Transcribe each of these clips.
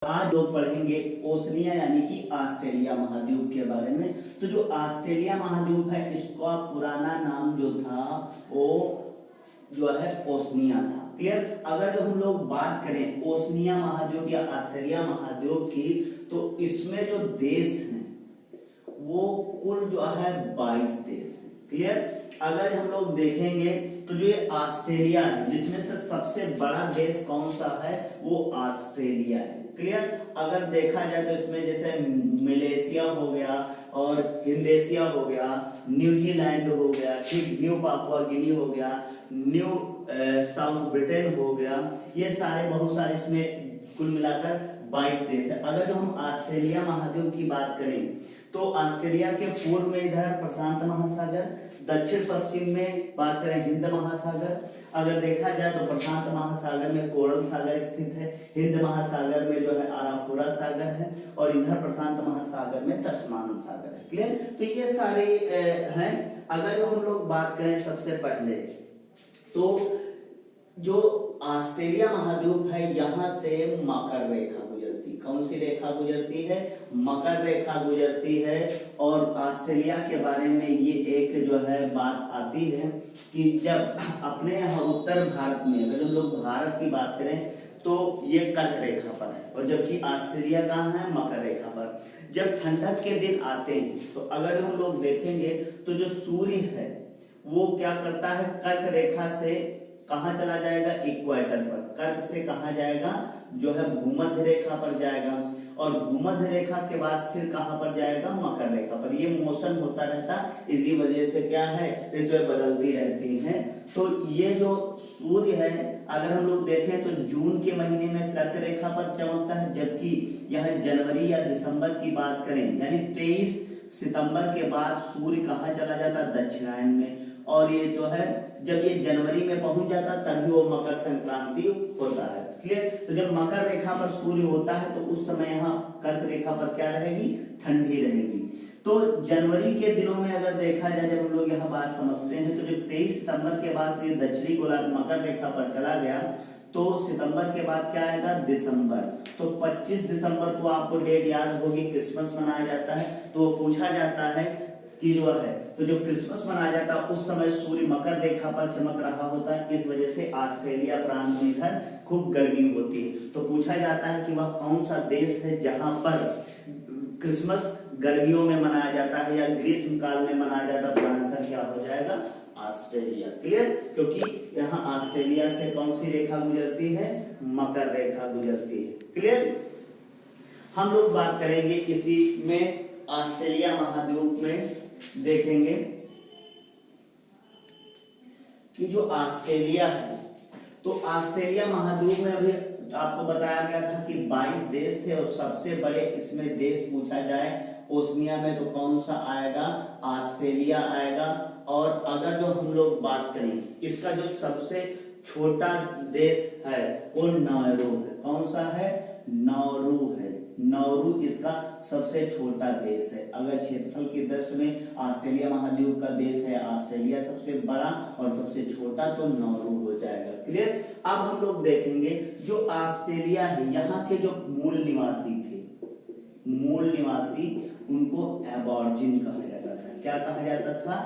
आज लोग पढ़ेंगे ओशनिया यानी कि ऑस्ट्रेलिया महाद्वीप के बारे में। तो जो ऑस्ट्रेलिया महाद्वीप है इसका पुराना नाम जो था वो जो है ओशनिया था। क्लियर। अगर जो हम लोग बात करें ओशनिया महाद्वीप या ऑस्ट्रेलिया महाद्वीप की, तो इसमें जो देश हैं वो कुल जो है 22 देश है। क्लियर। अगर हम लोग देखेंगे तो जो ये ऑस्ट्रेलिया है जिसमें से सबसे बड़ा देश कौन सा है, वो ऑस्ट्रेलिया है। क्लियर। अगर देखा जाए तो इसमें जैसे मलेशिया हो गया और इंडोनेशिया हो गया, न्यूजीलैंड हो गया, ठीक, न्यू पापुआ गिनी हो गया, न्यू साउथ ब्रिटेन हो गया, ये सारे बहुत सारे इसमें कुल मिलाकर 22 देश है। अगर जो हम ऑस्ट्रेलिया महाद्वीप की बात करें तो ऑस्ट्रेलिया के पूर्व में इधर प्रशांत महासागर, दक्षिण पश्चिम में बात करें हिंद महासागर, अगर देखा जाए तो प्रशांत महासागर में कोरल सागर स्थित है, हिंद महासागर में जो है आराफोरा सागर है और इधर प्रशांत महासागर में तस्मान सागर है। क्लियर। तो ये सारे हैं। अगर जो हम लोग बात करें सबसे पहले तो जो ऑस्ट्रेलिया महाद्वीप है यहाँ से मकर रेखा गुजरती, कौन सी रेखा गुजरती है, मकर रेखा गुजरती है। और ऑस्ट्रेलिया के बारे में ये एक जो है बात आती है कि जब अपने यहाँ उत्तर भारत में अगर हम लोग भारत की बात करें तो ये कर्क रेखा पर है और जबकि ऑस्ट्रेलिया कहाँ है, मकर रेखा पर। जब ठंडक के दिन आते हैं तो अगर हम लोग देखेंगे तो जो सूर्य है वो क्या करता है, कर्क रेखा से कहां चला जाएगा, इक्वेटर पर। कर्क से कहां जाएगा, जो है भूमध्य रेखा पर जाएगा और भूमध्य रेखा के बाद फिर कहां पर जाएगा, मकर रेखा पर। ये मोशन होता रहता, इसी वजह से क्या है, ऋतुएं बदलती रहती हैं। तो ये जो सूर्य है अगर हम लोग देखें तो जून के महीने में कर्क रेखा पर चमकता है, जबकि यह जनवरी या दिसंबर की बात करें यानी 23 सितंबर के बाद सूर्य कहां चला जाता है, दक्षिणायन में। और ये तो है जब ये जनवरी में पहुंच जाता तभी वो मकर संक्रांति होता है। क्लियर। तो जब मकर रेखा पर सूर्य होता है तो उस समय यहाँ कर्क रेखा पर क्या रहेगी, ठंडी रहेगी। तो जनवरी के दिनों में अगर देखा जाए, जब हम लोग यहाँ बात समझते हैं, तो जब 23 सितंबर के बाद ये दक्षिणी गोलार्ध मकर रेखा पर चला गया तो सितंबर के बाद क्या आएगा, दिसंबर। तो 25 दिसंबर को आपको डेट याद होगी, क्रिसमस मनाया जाता है। तो वो पूछा जाता है कि जो है तो जो क्रिसमस मनाया जाता है उस समय सूर्य मकर रेखा पर चमक रहा होता है, इस वजह से ऑस्ट्रेलिया प्रांत में इधर खूब गर्मी होती है। तो पूछा जाता है कि वह कौन सा देश है जहां पर क्रिसमस गर्मियों में मनाया जाता है या ग्रीष्म काल में मनाया जाता है, तो आंसर क्या हो जाएगा, ऑस्ट्रेलिया। क्लियर। क्योंकि यहाँ ऑस्ट्रेलिया से कौन सी रेखा गुजरती है, मकर रेखा गुजरती है। क्लियर। हम लोग बात करेंगे इसी में ऑस्ट्रेलिया महाद्वीप में देखेंगे कि जो ऑस्ट्रेलिया है तो ऑस्ट्रेलिया महाद्वीप में अभी आपको बताया गया था कि 22 देश थे और सबसे बड़े इसमें देश पूछा जाए ओशनिया में तो कौन सा आएगा, ऑस्ट्रेलिया आएगा। और अगर जो हम लोग बात करें इसका जो सबसे छोटा देश है वो नाउरू है। कौन सा है, नाउरू है। नाउरू इसका सबसे छोटा देश है। अगर क्षेत्रफल की दृष्टि में ऑस्ट्रेलिया महाद्वीप का देश है ऑस्ट्रेलिया सबसे बड़ा और सबसे छोटा, तो नाउरू हो जाएगा। क्लियर। अब हम लोग देखेंगे जो ऑस्ट्रेलिया है यहाँ के जो मूल निवासी थे, मूल निवासी उनको एबॉर्जिन कहा जाता था। क्या कहा जाता था,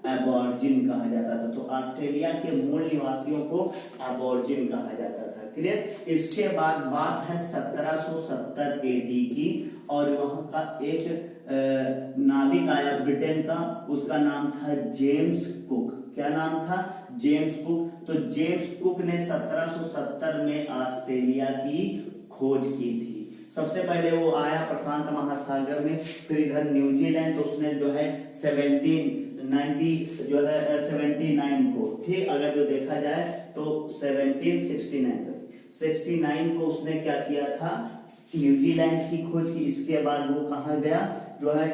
एबॉर्जिन कहा जाता था। तो ऑस्ट्रेलिया के मूल निवासियों को एबॉर्जिन कहा जाता था। क्लियर। इसके बाद बात है 1770 एडी की और वहां का एक नाविक आया ब्रिटेन का, उसका नाम था जेम्स कुक। क्या नाम था, जेम्स कुक। तो जेम्स कुक ने 1770 में ऑस्ट्रेलिया की खोज की थी। सबसे पहले वो आया प्रशांत महासागर में, फिर इधर न्यूजीलैंड, तो उसने जो है 1790 जो है 79 को, ठीक, अगर जो देखा जाए तो 1769 को उसने क्या किया था, न्यूजीलैंड की खोज की। इसके बाद वो कहाँ गया, जो है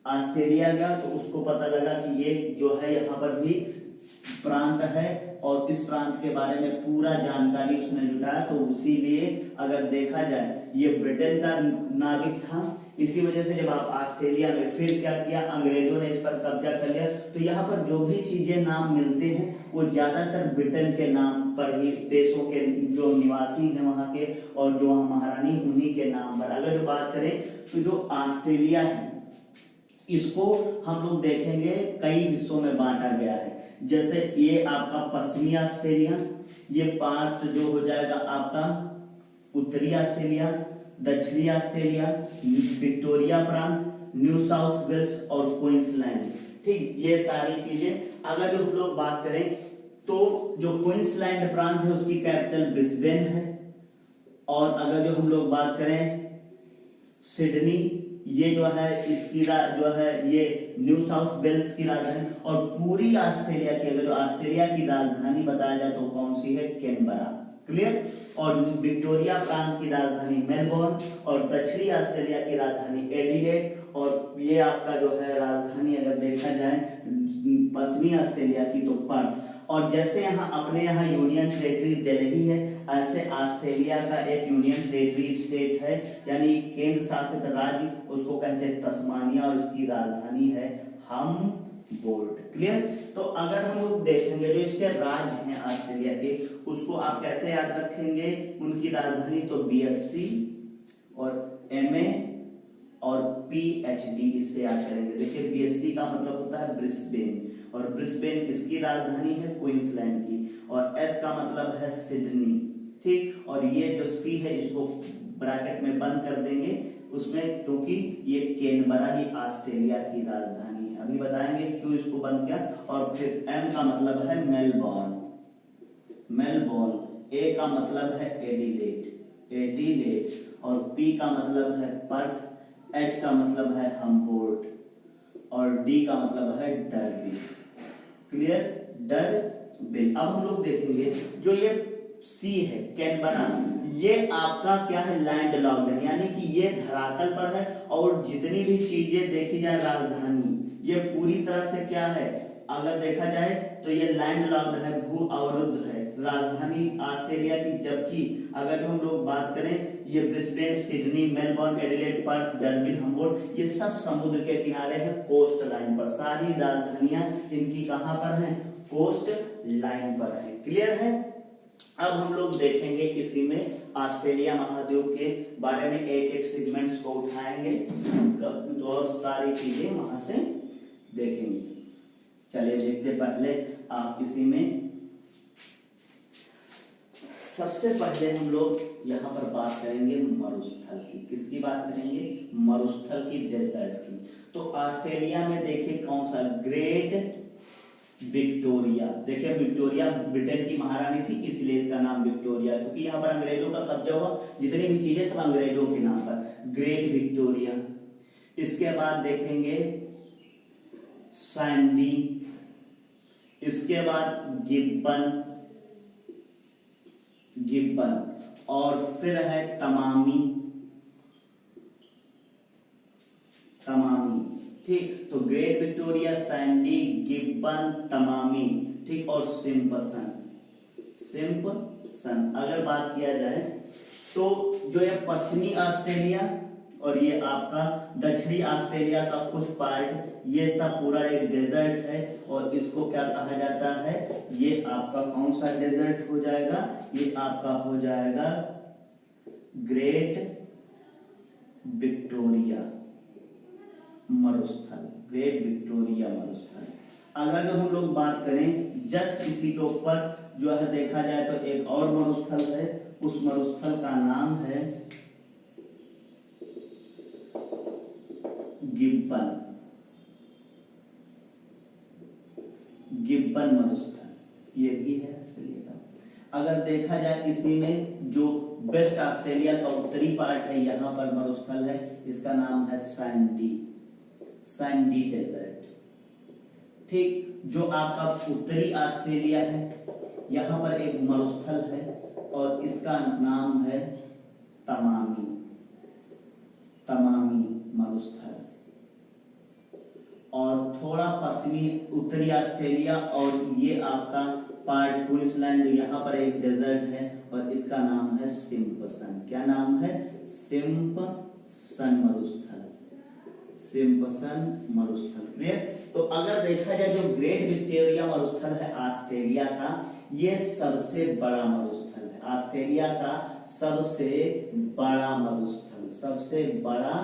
ऑस्ट्रेलिया गया, तो उसको पता लगा कि ये जो है यहाँ पर भी प्रांत है और इस प्रांत के बारे में पूरा जानकारी उसने जुटाया। तो इसीलिए अगर देखा जाए ये ब्रिटेन का नाविक था, इसी वजह से जब आप ऑस्ट्रेलिया में फिर क्या किया, अंग्रेजों ने इस पर कब्जा कर लिया। तो यहाँ पर जो भी चीजें नाम मिलते हैं वो ज्यादातर ब्रिटेन के नाम पर ही, देशों के जो निवासी हैं वहाँ के और जो वहाँ महारानी उन्हीं के अगर जो बात करें तो जो ऑस्ट्रेलिया है इसको हम लोग देखेंगे कई हिस्सों में बांटा गया है। जैसे ये आपका पश्चिमी ऑस्ट्रेलिया, ये पार्ट जो हो जाएगा आपका उत्तरी ऑस्ट्रेलिया, दक्षिणी ऑस्ट्रेलिया, विक्टोरिया प्रांत, न्यू साउथ वेल्स और क्वींसलैंड। ठीक, ये सारी चीजें। अगर जो हम लोग बात करें तो जो क्वींसलैंड प्रांत है उसकी कैपिटल ब्रिस्बेन है, और अगर जो हम लोग बात करें सिडनी, ये जो है इसकी जो है ये न्यू साउथ वेल्स की राजधानी, और पूरी ऑस्ट्रेलिया की अगर जो ऑस्ट्रेलिया की राजधानी बताया जाए तो कौन सी है, कैनबरा। क्लियर। और विक्टोरिया प्रांत की राजधानी मेलबोर्न, और दक्षिणी ऑस्ट्रेलिया की राजधानी एडिलेड, और ये आपका जो है राजधानी अगर देखा जाए पश्चिमी ऑस्ट्रेलिया की तो पर्थ। और जैसे यहाँ अपने यहाँ यूनियन टेरिटरी दिल्ली है, ऐसे ऑस्ट्रेलिया का एक यूनियन टेरिटरी स्टेट है, यानी केंद्र शासित राज्य, उसको कहते हैं तस्मानिया, और इसकी राजधानी है हम्बोल्ट। क्लियर। तो अगर हम लोग देखेंगे जो इसके राज्य हैं ऑस्ट्रेलिया के, उसको आप कैसे याद रखेंगे, उनकी राजधानी तो बीएससी और एमए और पीएचडी इससे याद करेंगे। देखिए बीएससी का मतलब होता है ब्रिस्बेन, और ब्रिस्बेन किसकी राजधानी है, क्वींसलैंड की, और एस का मतलब है सिडनी। ठीक, और ये जो सी है इसको ब्रैकेट में बंद कर देंगे उसमें, क्योंकि ये कैनबरा ही ऑस्ट्रेलिया की राजधानी है। अभी बताएंगे क्यों इसको बंद किया। और फिर एम का मतलब है मेलबोर्न, मेलबोर्न, ए का मतलब है एडिलेड, एडिलेड, और पी का मतलब है पर्थ, एच का मतलब है हम्बोल्ट, और डी का मतलब है डर्बी। Clear, derby. अब हम लोग देखेंगे जो ये सी है कैनबरा, ये आपका क्या है, लैंड लॉक्ड है, यानी कि ये धरातल पर है, और जितनी भी चीजें देखी जाए राजधानी ये पूरी तरह से क्या है, अगर देखा जाए तो ये लैंड लॉक्ड है, भू अवरुद्ध है राजधानी ऑस्ट्रेलिया की। जबकि अगर हम लोग बात करें ये Brisbane, Sydney, Melbourne, Adelaide, Perth, Darwin, Humboldt, ये सब समुद्र के किनारे हैं, कोस्ट लाइन पर। सारी राजधानियां इनकी कहां पर हैं, कोस्ट लाइन पर है। क्लियर है। अब हम लोग देखेंगे इसी में ऑस्ट्रेलिया महाद्वीप के बारे में एक एक सेगमेंट्स को उठाएंगे और सारी चीजें वहां से देखेंगे। चलिए देखते, पहले आप इसी में सबसे पहले हम लोग यहाँ पर बात करेंगे मरुस्थल की। किसकी बात करेंगे, मरुस्थल की, डेजर्ट की। तो ऑस्ट्रेलिया में देखिए कौन सा, ग्रेट विक्टोरिया। देखिए विक्टोरिया ब्रिटेन की महारानी थी, इसलिए इसका नाम विक्टोरिया, क्योंकि यहाँ पर अंग्रेजों का कब्जा हुआ, जितनी भी चीजें सब अंग्रेजों के नाम पर, ग्रेट विक्टोरिया। इसके बाद देखेंगे सैंडी, इसके बाद गिब्बन, गिब्बन, और फिर है तमामी, तमामी। ठीक, तो ग्रेट विक्टोरिया, सैंडी, गिब्बन, तमामी, ठीक, और सिम्पसन, सिम्पसन। अगर बात किया जाए तो जो है पश्चिमी ऑस्ट्रेलिया और ये आपका दक्षिणी ऑस्ट्रेलिया का कुछ पार्ट, ये सब पूरा एक डेजर्ट है, और इसको क्या कहा जाता है, ये आपका कौन सा डेजर्ट हो जाएगा, ये आपका हो जाएगा ग्रेट विक्टोरिया मरुस्थल, ग्रेट विक्टोरिया मरुस्थल। अगर जो हम लोग बात करें जस्ट इसी के ऊपर जो है देखा जाए तो एक और मरुस्थल है, उस मरुस्थल का नाम है गिब्बन, गिब्बन मरुस्थल, ये भी है ऑस्ट्रेलिया का। अगर देखा जाए इसी में जो वेस्ट ऑस्ट्रेलिया का उत्तरी पार्ट है, यहाँ पर मरुस्थल है, इसका नाम है सैंडी, सैंडी डेजर्ट। ठीक, जो आपका उत्तरी ऑस्ट्रेलिया है, यहाँ पर एक मरुस्थल है और इसका नाम है तमामी, तमामी मरुस्थल। और थोड़ा पश्चिमी उत्तरी ऑस्ट्रेलिया और ये आपका पार्ट क्वींसलैंड, यहाँ पर एक डेजर्ट है और इसका नाम है सिम्पसन। क्या नाम है, सिम्पसन मरुस्थल, सिम्पसन मरुस्थल। क्लियर। तो अगर देखा जाए जो ग्रेट विक्टोरिया मरुस्थल है ऑस्ट्रेलिया का, ये सबसे बड़ा मरुस्थल है, ऑस्ट्रेलिया का सबसे बड़ा मरुस्थल, सबसे बड़ा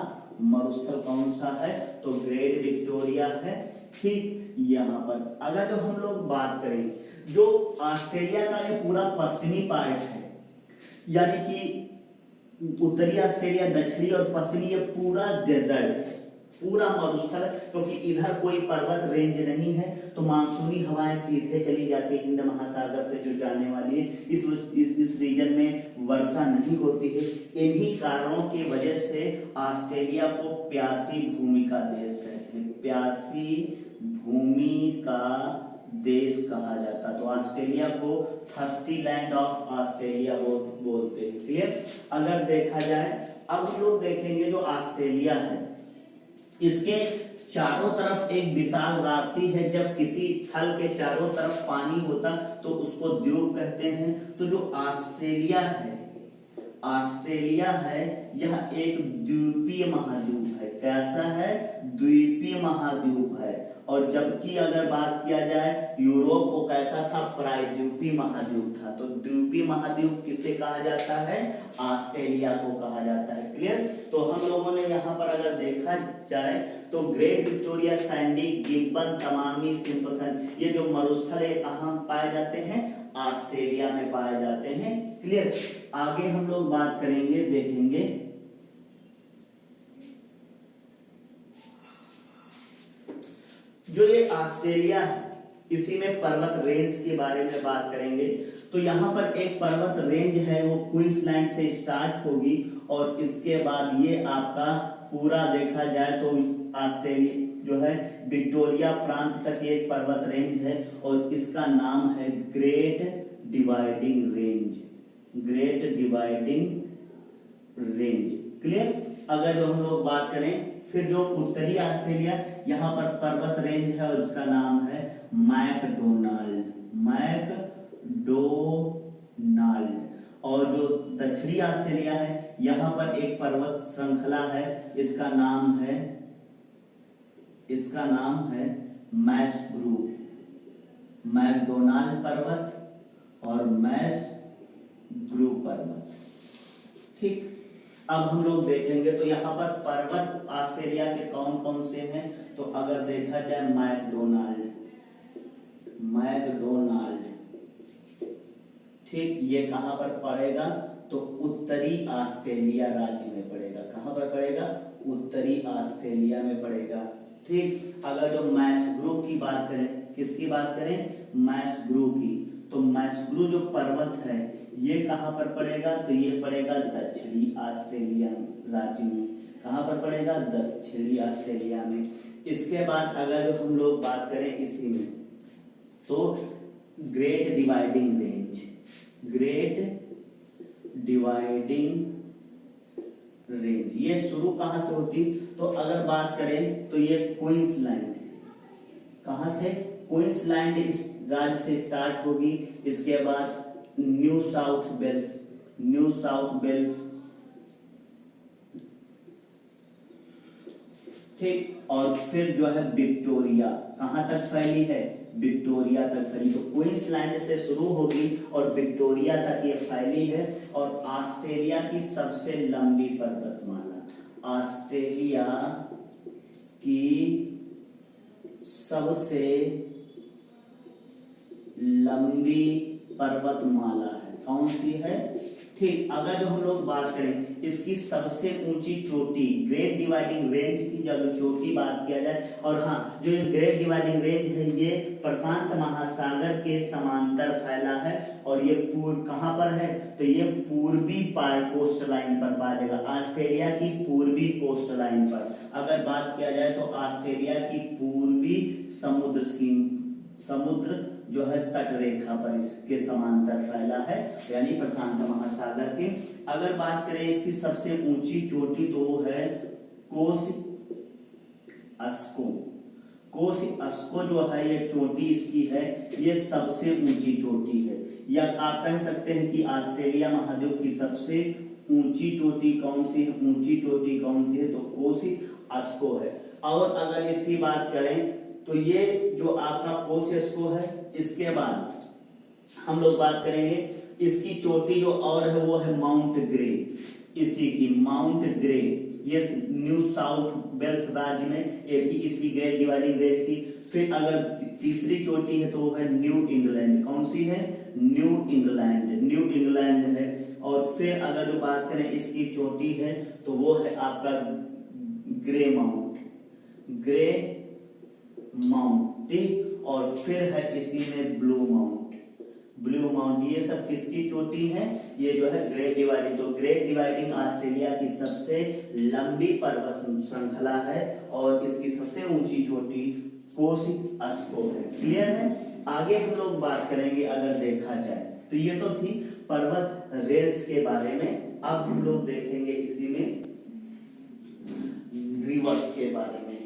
मरुस्थल कौन सा है? तो ग्रेट विक्टोरिया है। ठीक, यहाँ पर अगर जो हम लोग बात करें, जो ऑस्ट्रेलिया का ये पूरा पश्चिमी पार्ट है, यानी कि उत्तरी ऑस्ट्रेलिया, दक्षिणी और पश्चिमी, ये पूरा डेजर्ट है, पूरा मरुस्थल है, क्योंकि इधर कोई पर्वत रेंज नहीं है, तो मानसूनी हवाएं सीधे चली जाती है हिंद महासागर से जो जाने वाली है। इस रीजन में वर्षा नहीं होती है। इन्हीं कारणों की वजह से ऑस्ट्रेलिया को प्यासी भूमि का देश कहते हैं, प्यासी भूमि का देश कहा जाता है। तो ऑस्ट्रेलिया को थर्स्टी लैंड ऑफ ऑस्ट्रेलिया बोलते हैं। क्लियर? अगर देखा जाए, अब हम लोग देखेंगे जो ऑस्ट्रेलिया है, इसके चारों तरफ एक विशाल राशि है। जब किसी थल के चारों तरफ पानी होता तो उसको द्वीप कहते हैं। तो जो ऑस्ट्रेलिया है, ऑस्ट्रेलिया है, यह एक द्वीपीय महाद्वीप है। कैसा है? द्वीपीय महाद्वीप है। और जबकि अगर बात किया जाए यूरोप, वो कैसा था? प्रायद्वीपीय महाद्वीप था। तो द्वीपीय महाद्वीप किसे कहा जाता है? ऑस्ट्रेलिया को कहा जाता है। क्लियर? तो हम लोगों ने यहाँ पर अगर देखा जाए तो great Victoria, Sandy, Gibson, Tanami, Simpson, ये जो मरुस्थल है कहाँ पाए जाते हैं? ऑस्ट्रेलिया में पाए जाते हैं। क्लियर? आगे हम लोग बात करेंगे, देखेंगे जो ये ऑस्ट्रेलिया है, इसी में पर्वत रेंज के बारे में बात करेंगे। तो यहाँ पर एक पर्वत रेंज है, वो क्वींसलैंड से स्टार्ट होगी और इसके बाद ये आपका पूरा देखा जाए तो ऑस्ट्रेलिया जो है विक्टोरिया प्रांत तक एक पर्वत रेंज है और इसका नाम है great dividing range, great dividing range. Clear? अगर जो हम लोग बात करें, फिर जो उत्तरी ऑस्ट्रेलिया, यहाँ पर पर्वत रेंज है और इसका नाम है मैकडोनाल्ड, मैकडोनाल्ड। और जो दक्षिणी ऑस्ट्रेलिया है, यहाँ पर एक पर्वत श्रृंखला है, इसका नाम है मैस्ग्रू, मैकडोनाल्ड पर्वत और मैस्ग्रू पर्वत। ठीक, अब हम लोग देखेंगे तो यहाँ पर पर्वत ऑस्ट्रेलिया के कौन कौन से हैं। तो अगर देखा जाए मैकडोनाल्ड, ठीक, ये कहाँ पर पड़ेगा? तो उत्तरी ऑस्ट्रेलिया राज्य में पड़ेगा। कहाँ पर पड़ेगा? उत्तरी ऑस्ट्रेलिया में पड़ेगा। ठीक, अगर जो मैस्ग्रू की बात करें, किसकी बात करें? मैस्ग्रू की। तो मैस्ग्रू जो पर्वत है ये कहाँ पर पड़ेगा? तो ये पड़ेगा दक्षिणी ऑस्ट्रेलिया राज्य में। कहाँ पर पड़ेगा? दक्षिणी ऑस्ट्रेलिया में। इसके बाद अगर हम लोग बात करें इसी में, तो great dividing range, great dividing range, ये शुरू कहाँ से होती? तो अगर बात करें तो ये क्वींसलैंड, कहाँ से? क्वींसलैंड इस राज्य से स्टार्ट होगी। इसके बाद न्यू साउथ वेल्स, ठीक, और फिर जो है विक्टोरिया, कहां तक फैली है? विक्टोरिया तक फैली। तो क्वींसलैंड से शुरू होगी और विक्टोरिया तक ये फैली है। और ऑस्ट्रेलिया की सबसे लंबी पर्वतमाला, ऑस्ट्रेलिया की सबसे लंबी पर्वतमाला है, कौन सी है? ठीक, अगर जो हम लोग बात करें इसकी सबसे ऊंची चोटी, ग्रेट डिवाइडिंग रेंज की जब चोटी बात किया जाए, और हाँ, जो ये ग्रेट डिवाइडिंग रेंज है ये प्रशांत महासागर के समांतर फैला है और ये कहाँ पर है? तो ये पूर्वी कोस्ट लाइन पर पाया जाएगा, ऑस्ट्रेलिया की पूर्वी कोस्ट लाइन पर। अगर बात किया जाए तो ऑस्ट्रेलिया की पूर्वी समुद्र जो है तट रेखा पर इसके समांतर फैला है, यानी प्रशांत महासागर के। अगर बात करें इसकी सबसे ऊंची चोटी तो वो है कोसिअस्को जो है, ये चोटी इसकी है, ये सबसे ऊंची चोटी है। या आप कह सकते हैं कि ऑस्ट्रेलिया महाद्वीप की सबसे ऊंची चोटी कौन सी है? ऊंची चोटी कौन सी है? तो कोसिअस्को है। और अगर इसकी बात करें तो ये जो आपका कोसिअस्को है, इसके बाद हम लोग बात करेंगे इसकी चोटी जो और है वो है माउंट ग्रे। इसी की माउंट ग्रे, ये न्यू साउथ वेल्स राज्य में, ये भी इसी ग्रेट डिवाइडिंग रेंज की। फिर अगर तीसरी चोटी है तो वो है न्यू इंग्लैंड। कौन सी है? न्यू इंग्लैंड, न्यू इंग्लैंड है। और फिर अगर जो बात करें इसकी चोटी है तो वो है आपका ग्रे माउंट, ग्रे माउंट, ठीक। और फिर है इसी में ब्लू माउंट, ब्लू माउंट। ये सब किसकी चोटी है? ये जो है ग्रेट डिवाइडिंग। तो ग्रेट डिवाइडिंग ऑस्ट्रेलिया की सबसे लंबी पर्वत श्रृंखला है और इसकी सबसे ऊंची चोटी कोसी अस्को है। क्लियर है? आगे हम लोग बात करेंगे अगर देखा जाए तो ये तो थी पर्वत रेंज के बारे में। अब हम लोग देखेंगे इसी में रिवर्स के बारे में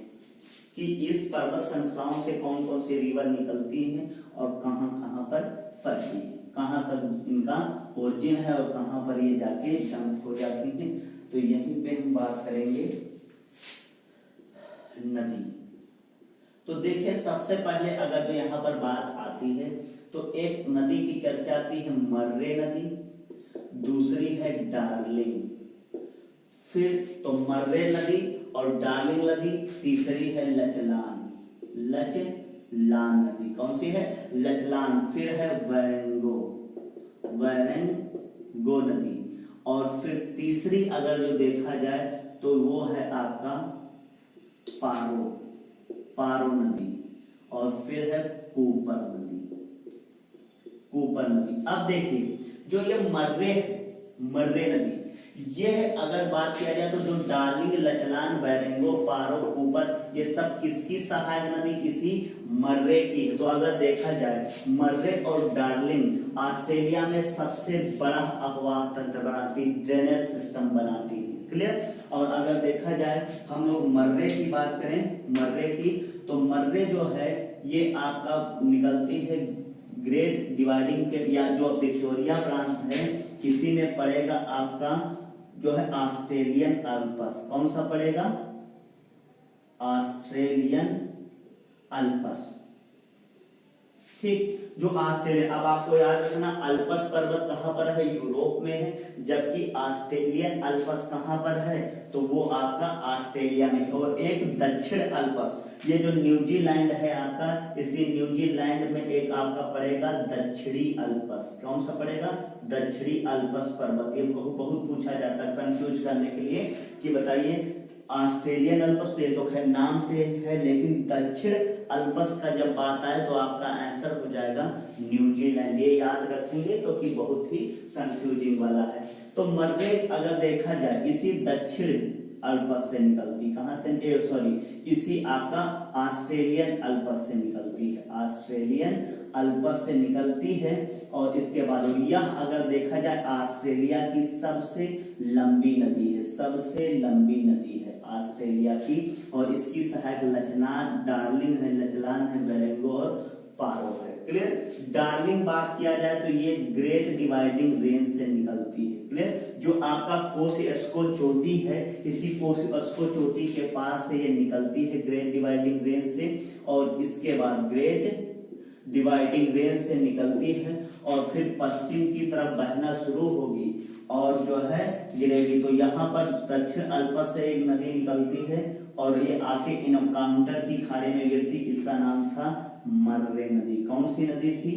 कि इस पर्वत श्रृंखलाओं से कौन कौन सी रिवर निकलती हैं और कहां कहां पर फैलती है, कहां तक इनका ओरिजिन है और कहां पर ये जाके जंप हो जाती हैं। तो यहीं पे हम बात करेंगे नदी। तो देखिए सबसे पहले अगर जो यहाँ पर बात आती है तो एक नदी की चर्चा आती है मर्रे नदी, दूसरी है डार्लिंग। फिर तो मर्रे नदी और डार्लिंग नदी, तीसरी है लचलान, लचलान नदी। कौन सी है? लचलान। फिर है वैरेंगो, वैरेंगो नदी। और फिर तीसरी अगर जो देखा जाए तो वो है आपका पारो, पारो नदी। और फिर है कूपर नदी, कूपर नदी। अब देखिए जो ये मर्रे, मर्रे नदी, ये अगर बात किया जाए तो जो डार्लिंग, लचलान, बैरेंगो, पारो, कूपर, ये सब किसकी सहायक नदी? इसी मर्रे की है। तो अगर देखा जाए मर्रे और डार्लिंग ऑस्ट्रेलिया में सबसे बड़ा अपवाह तंत्र बनाती, ड्रेनेज सिस्टम बनाती है। क्लियर? और अगर देखा जाए हम लोग मर्रे की बात करें, मर्रे की, तो मर्रे जो है ये आपका निकलती है ग्रेट डिवाइडिंग के, या जो विक्टोरिया प्रांत है इसी में पड़ेगा आपका जो है ऑस्ट्रेलियन अल्पस। कौन सा पड़ेगा? ऑस्ट्रेलियन अल्पस, ठीक। जो ऑस्ट्रेलिया, अब आपको याद रखना अल्पस पर्वत कहां पर है? यूरोप में है, जबकि ऑस्ट्रेलियन अल्पस कहां पर है? तो वो आपका ऑस्ट्रेलिया में है। और एक दक्षिण अल्पस, ये जो न्यूजीलैंड है आपका, इसी न्यूजीलैंड में एक आपका पड़ेगा दक्षिणी अल्पस। कौन सा पड़ेगा? दक्षिणी अल्पस पर्वत। ये बहुत पूछा जाता है कंफ्यूज करने के लिए कि बताइए ऑस्ट्रेलियन अल्पस तो ये तो खैर नाम से है, लेकिन दक्षिण अल्पस का जब बात आए तो आपका आंसर हो जाएगा न्यूजीलैंड। ये याद रखेंगे क्योंकि बहुत ही कंफ्यूजिंग वाला है। तो मर्रे अगर देखा जाए इसी दक्षिण अल्पस से निकलती, कहां से? सॉरी, इसी आपका ऑस्ट्रेलियन अल्पस से निकलती है, ऑस्ट्रेलियन अल्पस से निकलती है। और इसके बाद यह अगर देखा जाए ऑस्ट्रेलिया की सबसे लंबी नदी है, सबसे लंबी नदी है ऑस्ट्रेलिया की। और इसकी सहायक लचलान, डार्लिंग है, लचलान है, बेरेंगो और पारो है। क्लियर? डार्लिंग बात किया जाए तो ये ग्रेट डिवाइडिंग रेंज से निकलती है। क्लियर? जो आपका कोसी अस्को चोटी है, इसी कोसी अस्को चोटी के पास से ये निकलती है ग्रेट डिवाइडिंग रेंज से। और इसके बाद ग्रेट डिवाइडिंग रेंज से निकलती है और फिर पश्चिम की तरफ बहना शुरू होगी और जो है गिरेगी। तो यहाँ पर दक्षिण अल्पस से एक नदी निकलती है और ये आके इनकाउंटर की खाड़ी में गिरती, इसका नाम था मर्रे नदी। कौन सी नदी थी?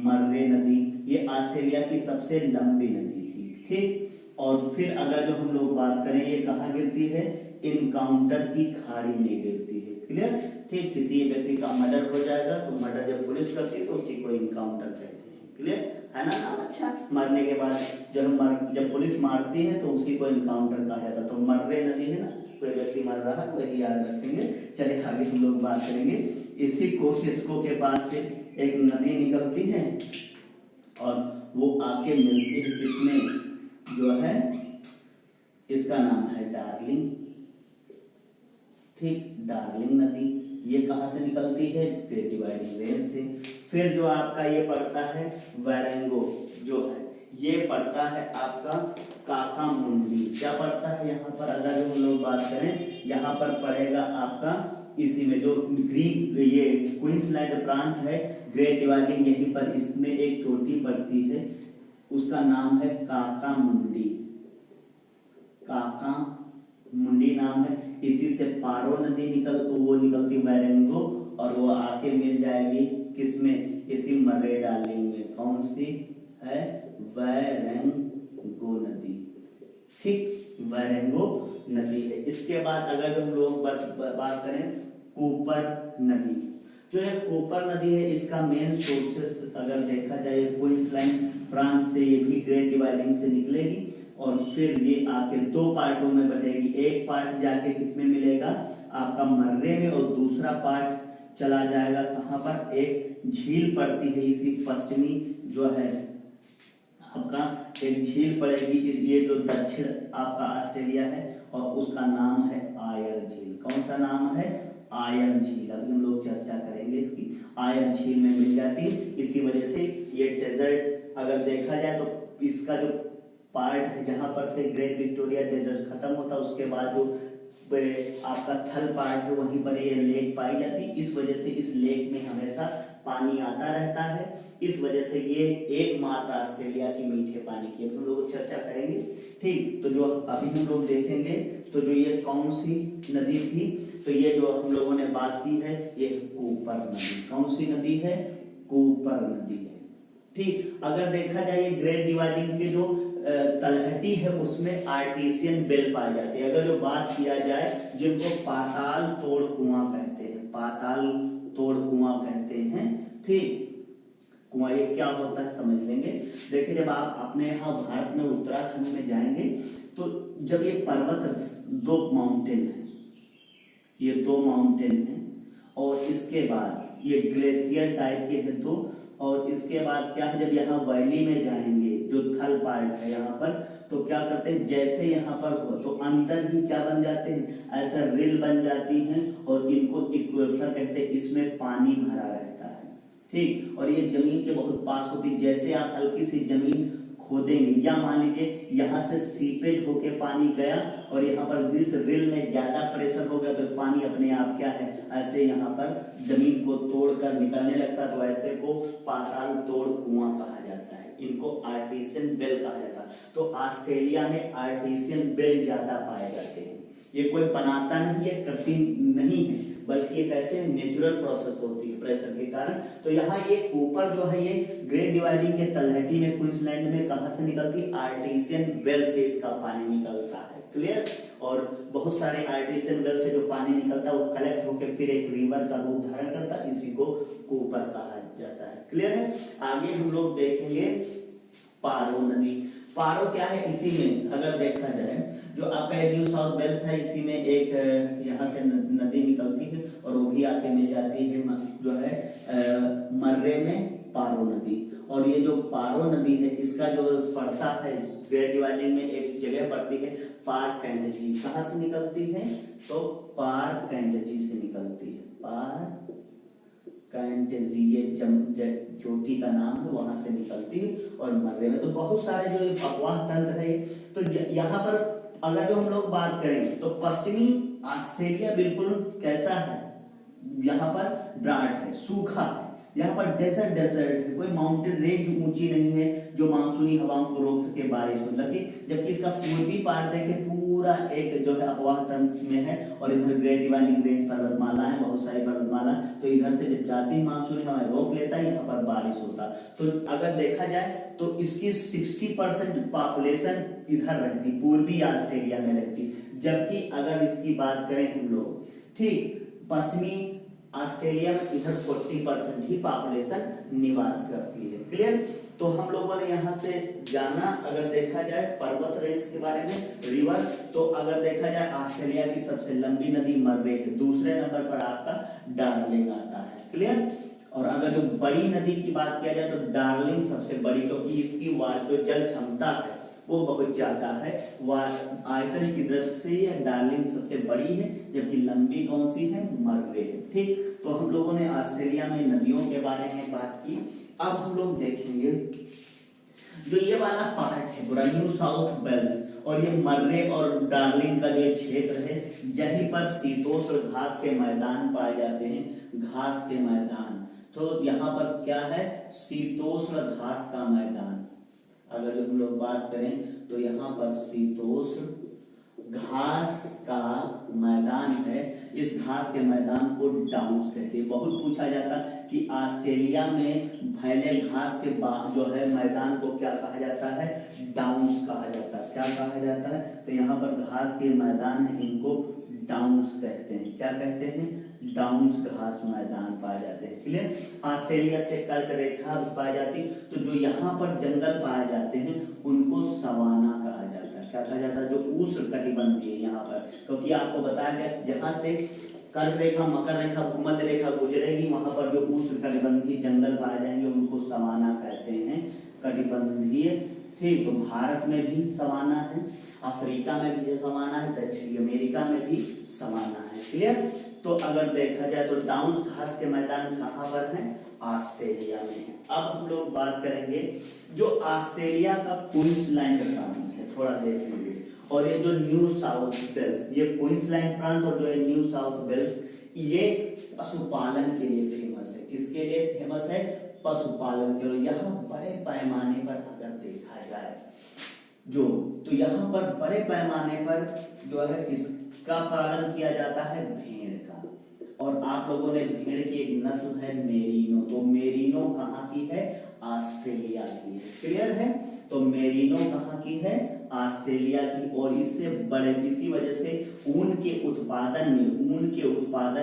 मर्रे नदी। ये ऑस्ट्रेलिया की सबसे लंबी नदी थी, ठीक। और फिर अगर जो हम लोग बात करें ये कहाँ गिरती है? इनकाउंटर की खाड़ी में गिरती है। क्लियर? ठीक। किसी व्यक्ति का मर्डर हो जाएगा तो मर्डर जब पुलिस करती है तो उसी को इनकाउंटर कहते हैं। क्लियर है ना नाम? अच्छा, मरने के बाद जब पुलिस मारती है तो उसी को इनकाउंटर कहा जाता है। तो मर्रे नदी है ना, कोई व्यक्ति मर रहा है वही याद रखेंगे। चलिए आगे हम लोग बात करेंगे। इसी कोसिस्को के पास से एक नदी निकलती है और वो आके मिलती है इसमें जो है, इसका नाम है डार्लिंग, ठीक। डार्लिंग नदी ये कहां से निकलती है? ग्रेट डिवाइडिंग रेंज से। फिर जो आपका ये पड़ता है वैरेंगो, जो है ये पड़ता है आपका काकामुंडी। क्या पड़ता है यहाँ पर? अगर हम लोग बात करें यहाँ पर पड़ेगा आपका, इसी में जो ग्रीक ये क्वींसलैंड प्रांत है, ग्रेट डिवाइडिंग यहीं पर इसमें एक चोटी पड़ती है, उसका नाम है काकामुंडी, काका मुंडी नाम है। इसी से पारो नदी वो निकलती वैरेंगो, और वो आके मिल जाएगी किसमें, इसी मर्रे डार्लिंग में। कौन सी है, वैरेंगो नदी। ठीक, वैरेंगो नदी है। इसके बाद अगर हम लोग बात करें कूपर नदी, जो ये कूपर नदी है इसका मेन सोर्सेस अगर देखा जाए क्वींसलैंड फ्रांस से, ये भी ग्रेट डिवाइडिंग से निकलेगी और फिर ये आके दो पार्टों में बटेगी। एक पार्ट जाके किसमें मिलेगा, आपका मर्रे में, और दूसरा पार्ट चला जाएगा कहां पर, एक झील पड़ती है इसी पश्चिमी जो है आपका, एक झील पड़ेगी, ये जो दक्षिण आपका ऑस्ट्रेलिया है, और उसका नाम है आयर झील। कौन सा नाम है, आयर झील। अभी हम लोग चर्चा करेंगे इसकी। आयर झील में मिल जाती है, इसी वजह से ये डेजर्ट अगर देखा जाए तो इसका जो पार्ट है जहां पर से ग्रेट विक्टोरिया डेजर्ट खत्म होता है, उसके बाद जो आपका थल पार्ट है वहीं पर ये लेक पाई जाती है। इस वजह से इस लेक में हमेशा पानी आता रहता है। इस वजह से ये एकमात्र ऑस्ट्रेलिया की मीठे पानी की हम लोग चर्चा करेंगे। ठीक, तो जो अभी हम लोग देखेंगे तो जो ये कौन सी नदी थी, तो ये जो हम लोगों ने बात की है ये कूपर नदी। कौन सी नदी है, कूपर नदी है। ठीक, अगर देखा जाए ये ग्रेट डिवाइडिंग के जो तलहटी है उसमें आर्टिसियन बेल पाई जाती है। अगर जो बात किया जाए जिनको पाताल तोड़ कुआं कहते हैं, पाताल तोड़ कुआं कहते हैं। ठीक, कुआं ये क्या होता है समझ लेंगे। देखिए जब आप अपने यहाँ भारत में उत्तराखंड में जाएंगे तो जब ये पर्वत, दो माउंटेन है, ये दो माउंटेन है, और इसके बाद ये ग्लेशियर टाइप के हैं दो, और इसके बाद क्या है जब यहाँ वैली में जाएंगे जो थल पार्ट है यहाँ पर, तो क्या करते हैं जैसे यहाँ पर हो तो अंदर ही क्या बन जाते हैं, ऐसा रिल बन जाती हैं, और इनको इक्वेफर कहते हैं। इसमें पानी भरा रहता है। ठीक, और ये जमीन के बहुत पास होती है। जैसे आप हल्की सी जमीन खोदेंगे, या मान लीजिए यहाँ से सीपेज होके पानी गया और यहाँ पर इस रिल में ज्यादा प्रेशर हो गया तो पानी अपने आप क्या है, ऐसे यहाँ पर जमीन को तोड़कर निकलने लगता, तो ऐसे को पाताल तोड़ कुआं कहा जाता है। इनको आर्टिसियन बेल कहा जाता है। तो ऑस्ट्रेलिया में आर्टिसियन बेल ज्यादा पाए जाते हैं। ये कोई बनाता नहीं है, कृत्रिम नहीं है, बल्कि एक ऐसे नेचुरल प्रोसेस होती है प्रेशर के कारण। तो यहाँ ये ऊपर जो है ये ग्रेट डिवाइडिंग के तलहटी में क्वींसलैंड में कहां से निकलती, आर्टिसियन वेल से इसका पानी निकलता है। क्लियर, और बहुत सारे आर्टिसियन वेल से जो पानी निकलता है वो कलेक्ट होकर फिर एक रिवर का रूप धारण करता है, इसी को कूपर कहा जाता है। क्लियर है। आगे हम लोग देखेंगे पारो नदी। पारो क्या है, इसी में अगर देखा जाए जो आपका न्यू साउथ वेल्स है, इसी में एक यहाँ से नदी निकलती है और वो भी आके मिल जाती है जो है मर्रे में पारो नदी। और ये जो पारो नदी है इसका जो पड़ता है ग्रेट डिवाइडिंग में एक जगह पड़ती है पारकैंटजी। कहाँ से निकलती है, तो पारकैंटजी से निकलती है। पारकैंटजी ये चोटी का नाम है, वहां से निकलती है और मर्रे में। तो बहुत सारे जो अपवाह तंत्र है, तो यहाँ पर अगर जो हम लोग बात करें तो पश्चिमी ऑस्ट्रेलिया बिल्कुल कैसा है, यहाँ पर ड्राट है, सूखा है। यहाँ पर डेजर्ट है, कोई माउंटेन रेंज ऊंची नहीं है जो मानसूनी हवाओं को रोक सके बारिश हो लगे। जबकि इसका पूर्वी पार्ट देखे पूरा एक जो है अपवाह तंत्र में है, और इधर ग्रेट डिवाइडिंग रेंज पर्वतमाला है, बहुत सारी पर्वतमाला, तो इधर से जब जाती है मानसूनी हवाएं रोक लेता है, यहाँ पर बारिश होता। तो अगर देखा जाए तो इसकी 60% पॉपुलेशन इधर रहती, पूर्वी ऑस्ट्रेलिया में रहती। जबकि अगर इसकी बात करें हम लोग, ठीक, पश्चिमी ऑस्ट्रेलिया में इधर 40% ही पॉपुलेशन निवास करती है। क्लियर। तो हम लोगों ने यहाँ से जाना, अगर देखा जाए पर्वत रेंज के बारे में, रिवर, तो अगर देखा जाए ऑस्ट्रेलिया की सबसे लंबी नदी मर्रे है, दूसरे नंबर पर आपका डार्लिंग आता है। क्लियर। और अगर जो बड़ी नदी की बात किया जाए तो डार्लिंग सबसे बड़ी, क्योंकि इसकी जो जल क्षमता है वो बहुत ज्यादा है। आयतन की दृष्टि से ये डार्लिंग सबसे बड़ी है, जबकि लंबी कौन सी है, मर्रे है। ठीक, तो हम लोगों ने ऑस्ट्रेलिया में नदियों के बारे में बात की। अब हम लोग देखेंगे जो ये वाला पार्ट है पूरा न्यू साउथ वेल्स, और ये मर्रे और डार्लिंग का जो क्षेत्र है, यहीं पर शीतोष्ण घास के मैदान पाए जाते हैं। घास के मैदान, तो यहाँ पर क्या है, शीतोष्ण घास का मैदान। अगर हम लोग बात करें तो यहाँ पर शीतोष्ण घास का मैदान है, इस घास के मैदान को डाउन्स कहते हैं। बहुत पूछा जाता कि ऑस्ट्रेलिया में फैले घास के जो है मैदान को क्या कहा जाता है, डाउन्स कहा जाता है। क्या कहा जाता है, तो यहाँ पर घास के मैदान है, इनको डाउन्स कहते हैं। क्या कहते हैं, डाउन्स घास मैदान पाए जाते हैं। क्लियर। ऑस्ट्रेलिया से कर्क रेखा पाई जाती, तो जो यहाँ पर जंगल पाए जाते हैं उनको सवाना कहा जाता है। क्या कहा जाता है, जो उष्णकटिबंधीय यहाँ पर, क्योंकि आपको बताया गया जहाँ से कर्क रेखा, मकर रेखा, भूमध्य रेखा गुजरेगी वहां पर जो उष्णकटिबंधीय जंगल पाए जाएंगे उनको सवाना कहते हैं, कटिबंधीय। ठीक, तो भारत में भी सवाना है, अफ्रीका में भी सवाना है, दक्षिणी अमेरिका में भी सवाना है। क्लियर। तो अगर देखा जाए तो डाउन्स घास के मैदान कहाँ पर हैं, ऑस्ट्रेलिया में है। अब हम लोग बात करेंगे जो ऑस्ट्रेलिया का क्वींसलैंड प्रांत है, थोड़ा देखेंगे। और ये जो न्यू साउथ वेल्स, ये क्वींसलैंड प्रांत और जो है न्यू साउथ वेल्स, ये पशुपालन के लिए फेमस है। किसके लिए फेमस है, पशुपालन के लिए। यहाँ बड़े पैमाने पर अगर देखा जाए जो, तो यहाँ पर बड़े पैमाने पर जो है इसका पालन किया जाता है, भेड़ का। और आप लोगों ने भेड़ की एक नस्ल है मेरिनो, तो मेरिनो कहाँ की है, ऑस्ट्रेलिया की है। क्लियर है। तो मेरिनो कहाँ की है, ऑस्ट्रेलिया की। और इससे बड़े, इसी वजह से ऊन के उत्पादन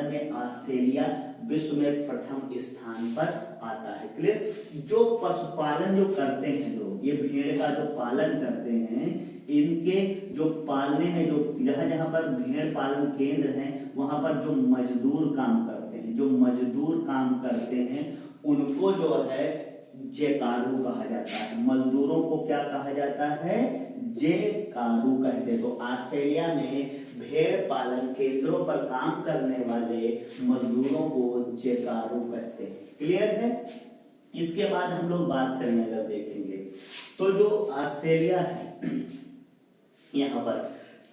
में ऑस्ट्रेलिया विश्व में प्रथम स्थान पर आता है। क्लियर। जो पशुपालन जो करते हैं लोग, ये भेड़ का जो पालन करते हैं, इनके जो पालने में जो जहाँ पर भेड़ पालन केंद्र हैं वहां पर जो मजदूर काम करते हैं उनको जो है जेकारू कहा जाता है। मजदूरों को क्या कहा जाता है, जेकारू कहते हैं। तो ऑस्ट्रेलिया में भेड़ पालन केंद्रों पर काम करने वाले मजदूरों को जेकारू कहते हैं। क्लियर है। इसके बाद हम लोग बात करेंगे, अगर देखेंगे तो जो ऑस्ट्रेलिया है, यहाँ पर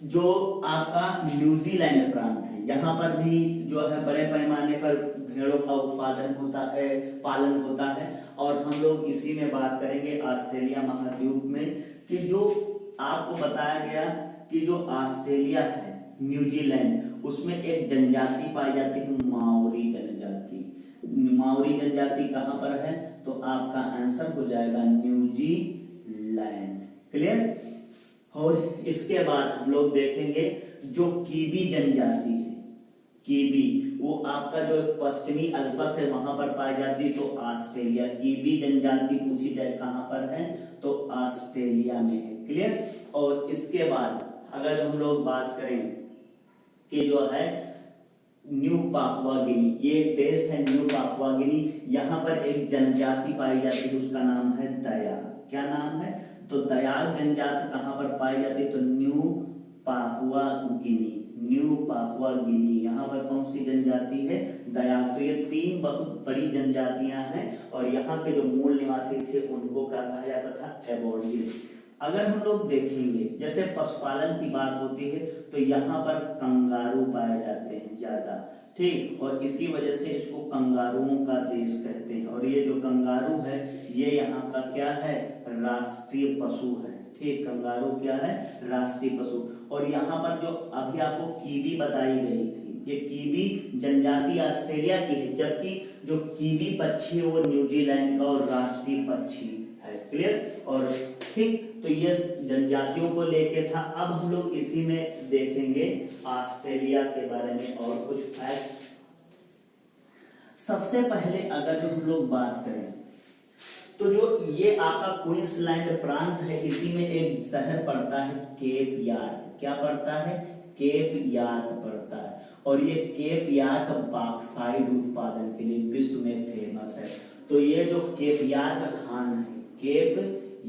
जो आपका न्यूजीलैंड प्रांत है, यहाँ पर भी जो है बड़े पैमाने पर भेड़ों का पालन होता है। और हम लोग इसी में बात करेंगे ऑस्ट्रेलिया महाद्वीप में, कि जो आपको बताया गया कि जो ऑस्ट्रेलिया है, न्यूजीलैंड, उसमें एक जनजाति पाई जाती है, माओरी जनजाति। माओरी जनजाति कहाँ पर है, तो आपका आंसर हो जाएगा न्यूजीलैंड। क्लियर। और इसके बाद हम लोग देखेंगे जो कीवी जनजाति है, कीवी, वो आपका जो पश्चिमी अल्पस है वहां पर पाई जाती है। तो ऑस्ट्रेलिया, कीवी जनजाति पूछी जाए कहां पर है, तो ऑस्ट्रेलिया में है। क्लियर। और इसके बाद अगर हम लोग बात करें कि जो है न्यू पापुआ गिनी, ये देश है न्यू पापुआ गिनी, यहाँ पर एक जनजाति पाई जाती है, उसका नाम है दयाग। क्या नाम है, तो दयाग जनजाति कहाँ पर पाई जाती है, तो न्यू पापुआ गिनी। यहाँ पर कौन सी जनजाति है, दयाग। तो ये तीन बहुत बड़ी जनजातियां हैं और यहाँ के जो मूल निवासी थे उनको क्या कहा जाता था, एबोरिजिन। अगर हम लोग देखेंगे जैसे पशुपालन की बात होती है तो यहाँ पर कंगारू पाए जाते हैं ज्यादा। ठीक, और इसी वजह से इसको कंगारुओं का देश कहते हैं। और ये जो कंगारू है ये यहाँ का क्या है, राष्ट्रीय पशु है। ठीक, कंगारू क्या है, राष्ट्रीय पशु। और यहाँ पर जो अभी आपको कीवी बताई गई थी, ये कीवी जनजाति ऑस्ट्रेलिया की है, जबकि जो कीवी पक्षी है वो न्यूजीलैंड का और राष्ट्रीय पक्षी है। क्लियर। और ठीक, तो ये जनजातियों को लेके था। अब हम लोग इसी में देखेंगे ऑस्ट्रेलिया के बारे में और कुछ फैक्ट्स। सबसे पहले अगर जो हम लोग बात करें तो जो ये आपका क्वींसलैंड प्रांत है, इसी में एक शहर पड़ता है केप यार्क। क्या पड़ता है, केप यार्क पड़ता है। और ये केप यार्क बॉक्साइट उत्पादन के लिए विश्व में फेमस है। तो ये जो केप यार्क खान है, केप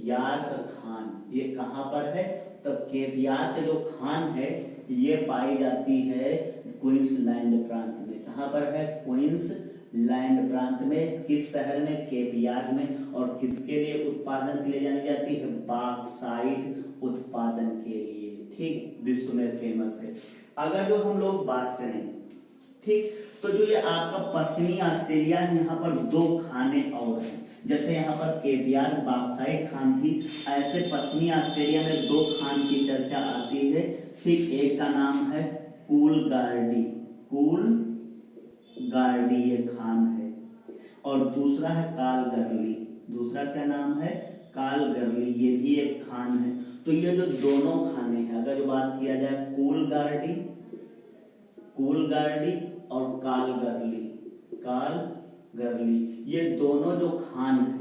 यार्क खान, ये कहाँ पर है, तो केप यार्क जो खान है ये पाई जाती है क्वींसलैंड प्रांत में। कहाँ पर है, क्वींसलैंड प्रांत में। किस शहर में, केप यार्क में। और किसके लिए उत्पादन के लिए जानी जाती है, बॉक्साइट उत्पादन के लिए। ठीक, विश्व में फेमस है। अगर जो हम लोग बात करें, ठीक, तो जो ये आपका पश्चिमी ऑस्ट्रेलिया है, यहाँ पर दो खाने और हैं। जैसे यहाँ पर केप यार्क बॉक्साइट खान थी, ऐसे पश्चिमी ऑस्ट्रेलिया में दो खान की चर्चा आती है। ठीक, एक का नाम है कूलगार्डी, कूलगार्डी ये खान है, और दूसरा है कालगर्ली, दूसरा क्या नाम है, कालगर्ली, ये भी एक खान है। तो ये जो दोनों खाने हैं, अगर जो बात किया जाए कूलगार्डी, कूलगार्डी और कालगर्ली, कालगर्ली, ये दोनों जो खान है,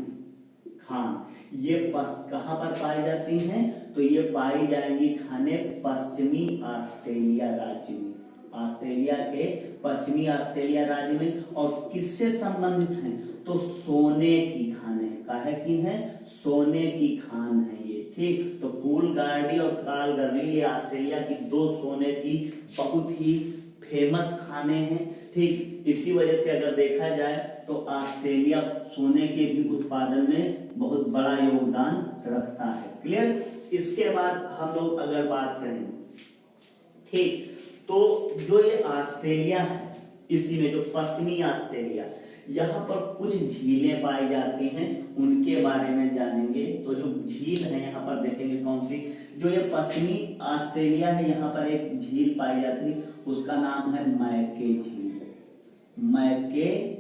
खान, ये कहाँ पर पाई जाती हैं, तो ये पाई जाएंगी खाने पश्चिमी ऑस्ट्रेलिया राज्य में, ऑस्ट्रेलिया के पश्चिमी ऑस्ट्रेलिया राज्य में। और किससे संबंधित हैं, तो सोने की खाने, काहे की है, सोने की खान है ये, ठीक। तो कूलगार्डी और कालगर्ली ये ऑस्ट्रेलिया की दो सोने की बहुत ही फेमस खाने हैं, ठीक। इसी वजह से अगर देखा जाए तो ऑस्ट्रेलिया सोने के भी उत्पादन में बहुत बड़ा योगदान रखता है। क्लियर। इसके बाद हम लोग अगर बात करें, ठीक, तो जो ये ऑस्ट्रेलिया है, इसी में जो पश्चिमी ऑस्ट्रेलिया, यहाँ पर कुछ झीलें पाई जाती हैं, उनके बारे में जानेंगे। तो जो झील है यहाँ पर देखेंगे कौन सी, जो ये पश्चिमी ऑस्ट्रेलिया है, यहाँ पर एक झील पाई जाती है, उसका नाम है मैके झील, मैके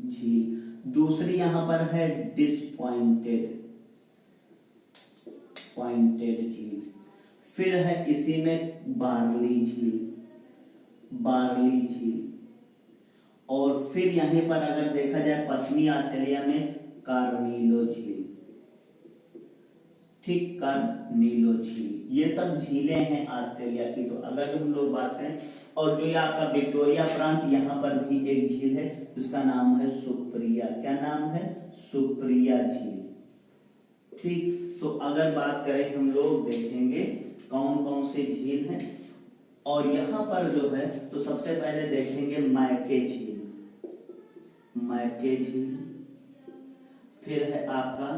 झील। दूसरी यहाँ पर है डिसपॉइंटेड, पॉइंटेड झील। फिर है इसी में बार्ली झील, बार्ली झील। और फिर यहीं पर अगर देखा जाए पश्चिमी ऑस्ट्रेलिया में कार्निलो झील, ठीक, कार्निलो झील। ये सब झीलें हैं ऑस्ट्रेलिया की। तो अगर हम लोग बात करें, और जो ये आपका विक्टोरिया प्रांत, यहाँ पर भी एक झील है, उसका नाम है सुप्रिया, क्या नाम है, सुप्रिया झील, ठीक। तो अगर बात करें हम लोग देखेंगे कौन कौन से झील हैं, और यहाँ पर जो है तो सबसे पहले देखेंगे मैके झील, मैके झील। फिर है आपका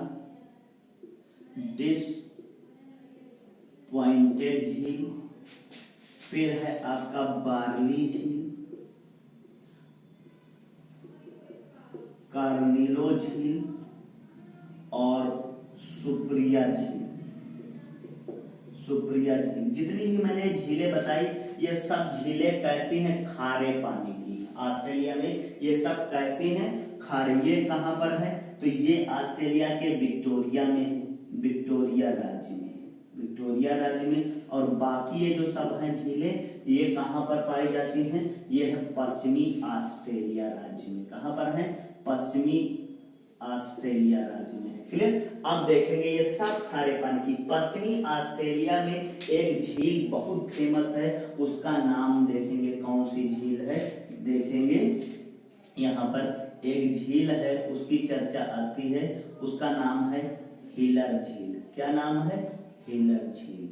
डिसपॉइंटेड झील। फिर है आपका बार्ली झील, कार्निलो झील और सुप्रिया झील, सुप्रिया झील। जितनी भी मैंने झीलें बताई, ये सब झीलें कैसी हैं, खारे पानी की। ऑस्ट्रेलिया में ये सब कैसी हैं, खारे। ये कहां पर है, तो ये ऑस्ट्रेलिया के विक्टोरिया में है, विक्टोरिया राज्य में, विक्टोरिया राज्य में। और बाकी ये जो सब हैं झीलें, ये कहां पर पाई जाती हैं, ये है पश्चिमी ऑस्ट्रेलिया राज्य में। कहां पर है, पश्चिमी ऑस्ट्रेलिया राज्य में। क्लियर। अब देखेंगे ये सब खारे पानी की। पश्चिमी ऑस्ट्रेलिया में एक झील बहुत फेमस है, उसका नाम देखेंगे कौन सी झील है, देखेंगे यहाँ पर एक झील है, उसकी चर्चा आती है, उसका नाम है हिलर झील। क्या नाम है, हिलर झील,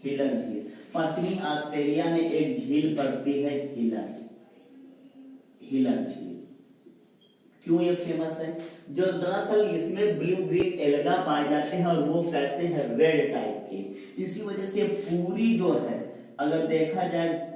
हिलर झील। पश्चिमी ऑस्ट्रेलिया में एक झील पड़ती है हिलर, हिलर झील। क्यों ये फेमस है, जो दरअसल इसमें ब्लू ग्रीन एल्गा पाए जाते हैं, और वो कैसे हैं, रेड टाइप के। इसी वजह से पूरी जो है अगर देखा जाए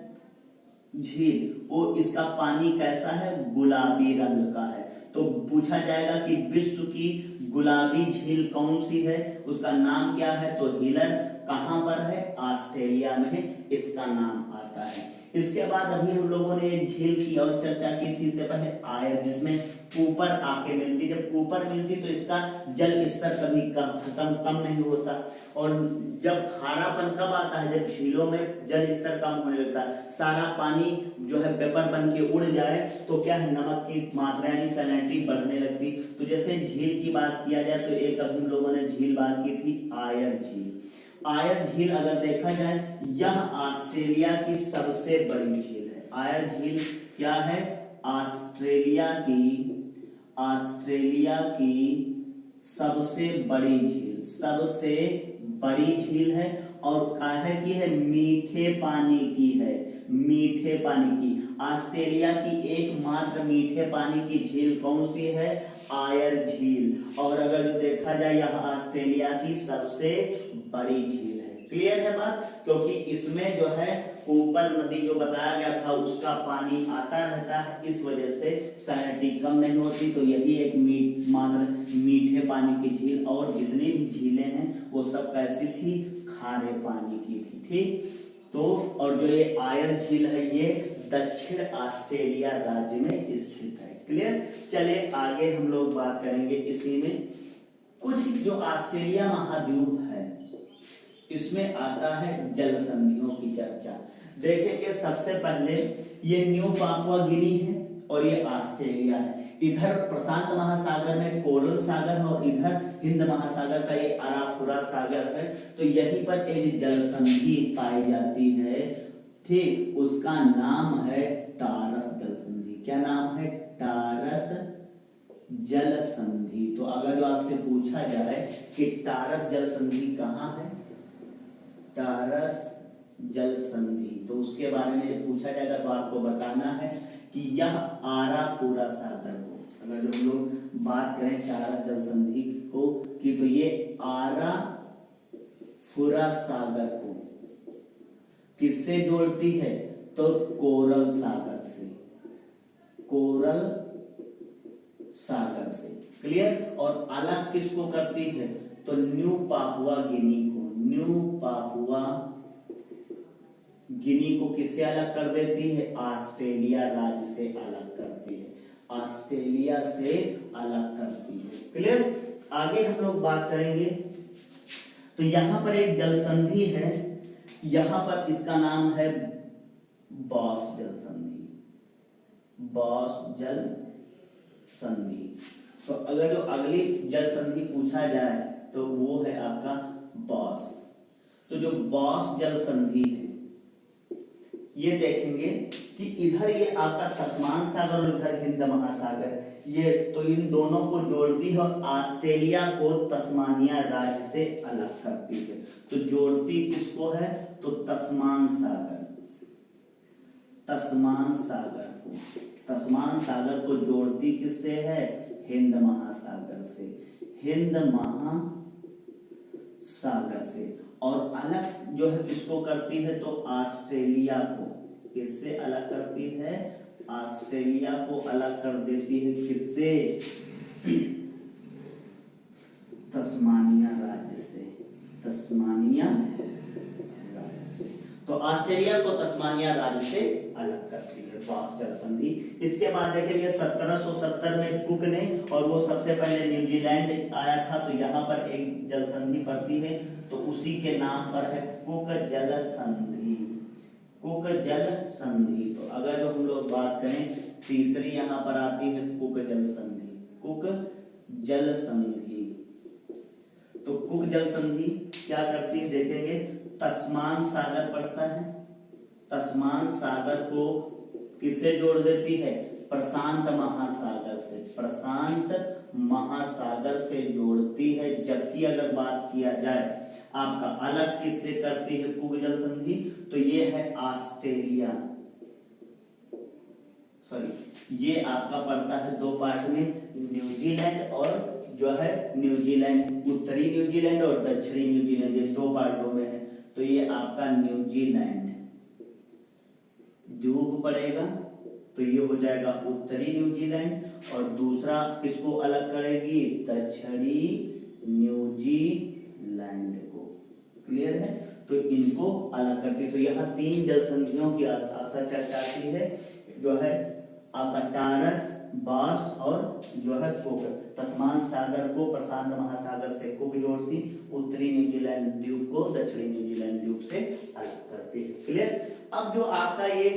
झील, वो इसका पानी कैसा है, गुलाबी रंग का है। तो पूछा जाएगा कि विश्व की गुलाबी झील कौन सी है, उसका नाम क्या है, तो हिलर। कहां पर है, ऑस्ट्रेलिया में इसका नाम आता है। इसके बाद अभी हम लोगों ने एक झील की और चर्चा की थी इससे पहले, आयर, जिसमें ऊपर आके मिलती। जब ऊपर मिलती तो इसका जल स्तर कभी कम नहीं होता। और जब खारापन कब आता है, जब झीलों में जल स्तर कम होने लगता है, सारा पानी जो है पेपर बन के उड़ जाए, तो क्या है, नमक की मात्रा यानी सैलिनिटी बढ़ने लगती। तो जैसे झील की बात किया जाए तो एक अभी हम लोगों ने झील बात की थी आयर झील। आयर झील अगर देखा जाए, यह ऑस्ट्रेलिया की सबसे बड़ी झील है। आयर झील क्या है, ऑस्ट्रेलिया की सबसे बड़ी झील, सबसे बड़ी झील है। और काहे की है, मीठे पानी की है, मीठे पानी की। ऑस्ट्रेलिया की एकमात्र मीठे पानी की झील कौन सी है, आयर झील। और अगर देखा जाए, यह ऑस्ट्रेलिया की सबसे बड़ी झील है। क्लियर है बात, क्योंकि इसमें जो है ऊपर नदी जो बताया गया था उसका पानी आता रहता है, इस वजह से सैलिनिटी कम नहीं होती। तो यही एक मात्र मीठे पानी की झील। और जितनी भी झीलें हैं वो सब कैसी थी, खारे पानी की थी, ठीक। तो और जो ये आयर झील है ये दक्षिण ऑस्ट्रेलिया राज्य में स्थित है। क्लियर। चले आगे हम लोग बात करेंगे इसी में कुछ जो ऑस्ट्रेलिया महाद्वीप है इसमें आता है जल संधियों की चर्चा। देखेंगे सबसे पहले ये न्यू पापुआ गिनी है और ये ऑस्ट्रेलिया है। इधर प्रशांत महासागर में कोरल सागर है और इधर हिंद महासागर का ये अराफुरा सागर है। तो यहीं पर एक जल संधि पाई जाती है, ठीक, उसका नाम है टारस जल संधि। क्या नाम है? टारस जल संधि। तो अगर जो आपसे पूछा जाए कि टारस जल संधि कहाँ है, टारस जल संधि, तो उसके बारे में जब पूछा जाएगा तो आपको बताना है कि यह आराफुरा सागर को, अगर जो हम लोग बात करें टारस जल संधि को कि तो ये आराफुरा सागर को किससे जोड़ती है? तो कोरल सागर से, कोरल सागर से। क्लियर। और अलग किसको करती है? तो न्यू पापुआ गिनी को, न्यू पापुआ गिनी को किससे अलग कर देती है? ऑस्ट्रेलिया राज्य से अलग करती है, ऑस्ट्रेलिया से अलग करती है। क्लियर। आगे हम लोग बात करेंगे तो यहां पर एक जल संधि है, यहां पर इसका नाम है बॉस जल संधि, बॉस जल संधि। तो अगर जो अगली जल संधि पूछा जाए तो वो है आपका बॉस। तो जो बॉस जल संधि है ये देखेंगे कि इधर ये आपका तस्मान सागर और इधर हिंद महासागर, ये तो इन दोनों को जोड़ती है और ऑस्ट्रेलिया को तस्मानिया राज्य से अलग करती है। तो जोड़ती किसको है? तो तस्मान सागर, तस्मान सागर को, तस्मान सागर को जोड़ती किससे है? हिंद महासागर से, हिंद महासागर से। और अलग जो है किसको करती है? तो ऑस्ट्रेलिया को किससे अलग करती है? ऑस्ट्रेलिया को अलग कर देती है किससे? तस्मानिया राज्य से, तस्मानिया राज्य से। तो ऑस्ट्रेलिया को तस्मानिया राज्य से अलग करती है बॉस जल संधि। इसके बाद देखेंगे 1770 में कुक ने, और वो सबसे पहले न्यूजीलैंड आया था, तो यहाँ पर एक जल संधि पड़ती है तो उसी के नाम पर है कुक जल संधि, कुक जल संधि। तो अगर जो हम लोग बात करें तीसरी यहाँ पर आती है कुक जल संधि, कुक जल संधि। तो कुक जल संधि क्या करती है देखेंगे, तस्मान सागर पड़ता है, तस्मान सागर को किससे जोड़ देती है? प्रशांत महासागर से, प्रशांत महासागर से जोड़ती है। जबकि अगर बात किया जाए आपका अलग किससे करती है कुक जल संधि, तो ये है ऑस्ट्रेलिया, सॉरी ये आपका पड़ता है दो पार्ट में, न्यूजीलैंड और जो है न्यूजीलैंड, उत्तरी न्यूजीलैंड और दक्षिणी न्यूजीलैंड, ये दो पार्टों में है। तो ये आपका न्यूजीलैंड द्वीप पड़ेगा, तो ये हो जाएगा उत्तरी न्यूजीलैंड, और दूसरा किसको अलग करेगी? दक्षिणी न्यूजीलैंड को। क्लियर है। तो इनको अलग करती है। तो यहाँ तीन जल संधियों की आपसे चर्चा आती है, जो है आपका टारस, बॉस और जो है कुक। तस्मान सागर को प्रशांत महासागर से कुक जोड़ती, उत्तरी न्यूजीलैंड द्वीप को दक्षिणी न्यूजीलैंड द्वीप से अलग करती है। क्लियर। अब जो आपका ये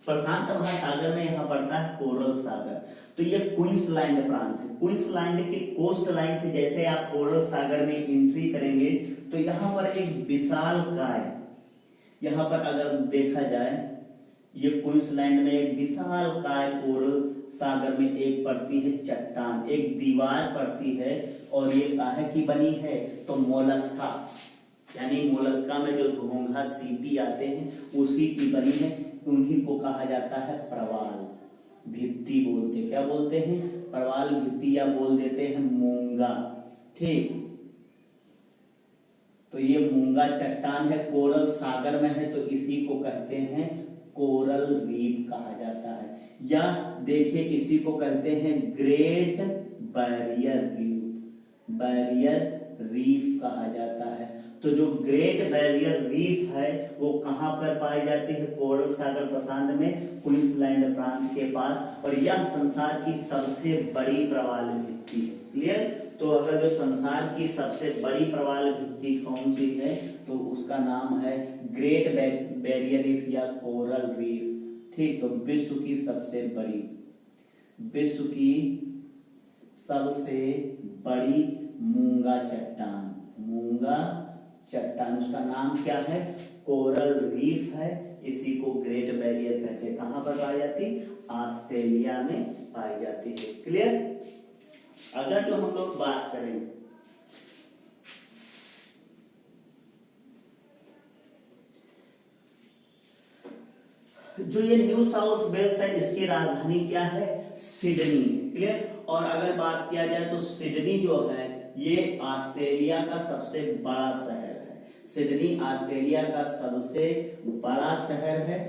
प्रशांत महासागर में यहाँ पड़ता है कोरल सागर, तो ये क्वींसलैंड प्रांत है। क्वींसलैंड के कोस्ट लाइन से जैसे आप कोरल सागर में एंट्री करेंगे तो यहाँ पर एक विशाल काय, यहाँ पर अगर देखा जाए ये क्वींसलैंड में एक विशाल काय कोरल सागर में एक पड़ती है चट्टान, एक दीवार पड़ती है, और ये काहे की बनी है? तो मोलस्का, यानी मोलस्का में जो घोंघा सीपी आते हैं उसी की बनी है। उन्हीं को कहा जाता है प्रवाल भित्ति बोलते, क्या बोलते हैं? प्रवाल भित्ति, या बोल देते हैं मूंगा। ठीक। तो ये मूंगा चट्टान है, कोरल सागर में है, तो इसी को कहते हैं कोरल रीफ कहा जाता है, या देखिए इसी को कहते हैं great barrier reef, barrier reef कहा जाता है। तो जो ग्रेट बैरियर रीफ है वो कहाँ पर पाई जाती है? कोरल सागर प्रशांत में, क्वींसलैंड प्रांत के पास, और यह संसार की सबसे बड़ी प्रवाल भित्ति है। क्लियर? तो अगर जो संसार की सबसे बड़ी प्रवाल भित्ति कौन सी है तो उसका नाम है ग्रेट बैरियर रीफ या कोरल रीफ। ठीक, तो विश्व की सबसे बड़ी मूंगा चट्टान उसका नाम क्या है? कोरल रीफ है। इसी को ग्रेट बैरियर कहते हैं। कहां पर पाई जाती? ऑस्ट्रेलिया में पाई जाती है। क्लियर? अगर जो हम लोग बात करें जो ये न्यू साउथ वेल्स है इसकी राजधानी क्या है? सिडनी। क्लियर? और अगर बात किया जाए तो सिडनी जो है ये ऑस्ट्रेलिया का सबसे बड़ा शहर है। सिडनी ऑस्ट्रेलिया का सबसे बड़ा शहर है।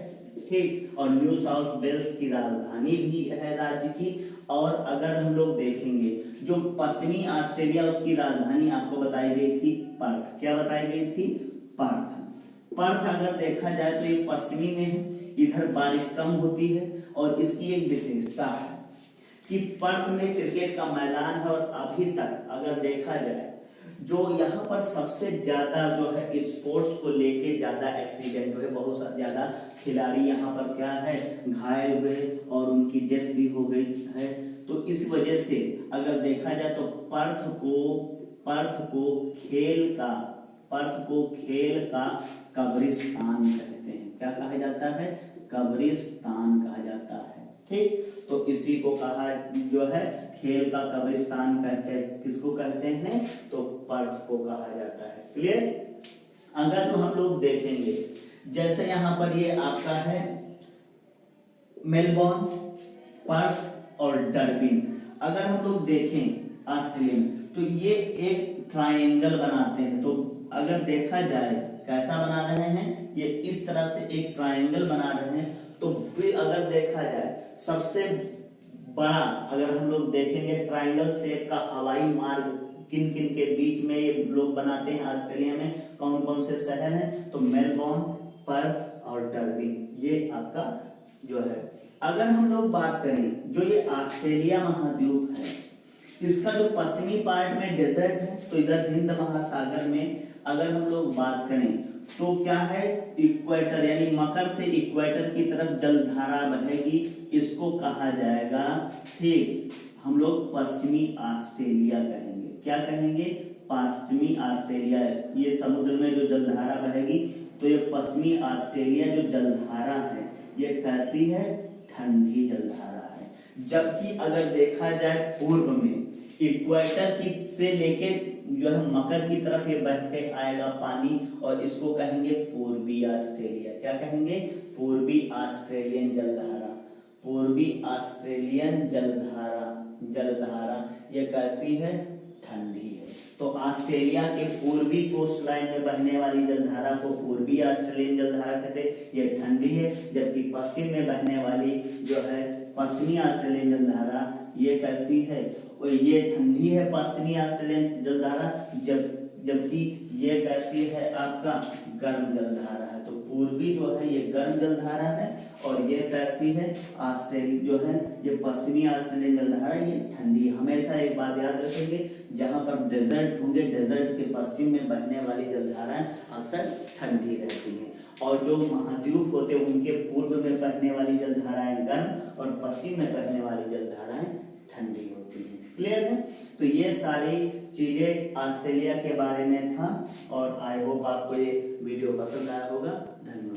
ठीक, और न्यू साउथ वेल्स की राजधानी भी है राज्य की। और अगर हम लोग देखेंगे जो पश्चिमी ऑस्ट्रेलिया उसकी राजधानी आपको बताई गई थी पर्थ। क्या बताई गई थी? पर्थ अगर देखा जाए तो ये पश्चिमी में है, इधर बारिश कम होती है। और इसकी एक विशेषता है कि पर्थ में क्रिकेट का मैदान है। और अभी तक अगर देखा जाए जो यहाँ पर सबसे ज्यादा जो है स्पोर्ट्स को लेके ज्यादा एक्सीडेंट हुए, बहुत ज्यादा खिलाड़ी यहाँ पर क्या है घायल हुए और उनकी डेथ भी हो गई है। तो इस वजह से अगर देखा जाए तो पर्थ को खेल का कब्रिस्तान कहते हैं। क्या कहा जाता है? कब्रिस्तान कहा जाता है। ठीक, तो इसी को कहा जो है खेल का कब्रिस्तान कहते हैं। किसको कहते हैं? तो पर्थ को कहा जाता है। क्लियर? अगर तो हम लोग देखेंगे जैसे यहाँ पर ये आपका है मेलबोर्न, पर्थ और डार्विन। अगर हम लोग देखें ऑस्ट्रेलिया में तो ये एक ट्रायंगल बनाते हैं। तो अगर देखा जाए कैसा बना रहे हैं, ये इस तरह से एक ट्रायंगल बना रहे हैं। तो भी अगर देखा जाए सबसे बड़ा अगर हम लोग देखेंगे ट्रायंगल शेप का हवाई मार्ग किन किन के बीच में ये लोग बनाते हैं ऑस्ट्रेलिया में, कौन कौन से शहर हैं? तो मेलबोर्न, पर्थ और डार्विन, ये आपका जो है। अगर हम लोग बात करें जो ये ऑस्ट्रेलिया महाद्वीप है इसका जो पश्चिमी पार्ट में डेजर्ट है, तो इधर हिंद महासागर में अगर हम लोग बात करें तो क्या है इक्वेटर यानी मकर से इक्वेटर की तरफ जलधारा बहेगी, इसको कहा जाएगा। ठीक, हम लोग पश्चिमी ऑस्ट्रेलिया कहेंगे। क्या कहेंगे? पश्चिमी ऑस्ट्रेलिया। ये समुद्र में जो जलधारा बहेगी तो ये पश्चिमी ऑस्ट्रेलिया जो जलधारा है ये कैसी है? ठंडी जलधारा है। जबकि अगर देखा जाए पूर्व में इक्वेटर की से लेके जो है मकर की तरफ ये बह के आएगा पानी, और इसको कहेंगे पूर्वी ऑस्ट्रेलिया। क्या कहेंगे? पूर्वी ऑस्ट्रेलियन जलधारा। पूर्वी ऑस्ट्रेलियन जलधारा ये कैसी है? ठंडी है। तो ऑस्ट्रेलिया के पूर्वी कोस्ट लाइन में बहने वाली जलधारा को पूर्वी ऑस्ट्रेलियन जलधारा कहते हैं, ये ठंडी है। जबकि पश्चिम में बहने वाली जो है पश्चिमी ऑस्ट्रेलियन जलधारा ये कैसी है? और ये ठंडी है पश्चिमी ऑस्ट्रेलियन जलधारा, जबकि ये कैसी है? आपका गर्म जलधारा है। तो पूर्वी जो है ये गर्म जलधारा है और ये कैसी है? ऑस्ट्रेलिया जो है ये पश्चिमी ऑस्ट्रेलियन जलधारा ये ठंडी। हमेशा एक बात याद रखेंगे, जहां पर डेजर्ट होंगे डेजर्ट के पश्चिम में बहने वाली जलधाराएं अक्सर ठंडी रहती हैं, और जो महाद्वीप होते हैं उनके पूर्व में बहने वाली जलधाराएं गर्म और पश्चिम में बहने वाली जलधाराएं ठंडी होती हैं। क्लियर है? तो ये सारी चीजें ऑस्ट्रेलिया के बारे में था, और आई होप आपको ये वीडियो पसंद आया होगा। धन्यवाद।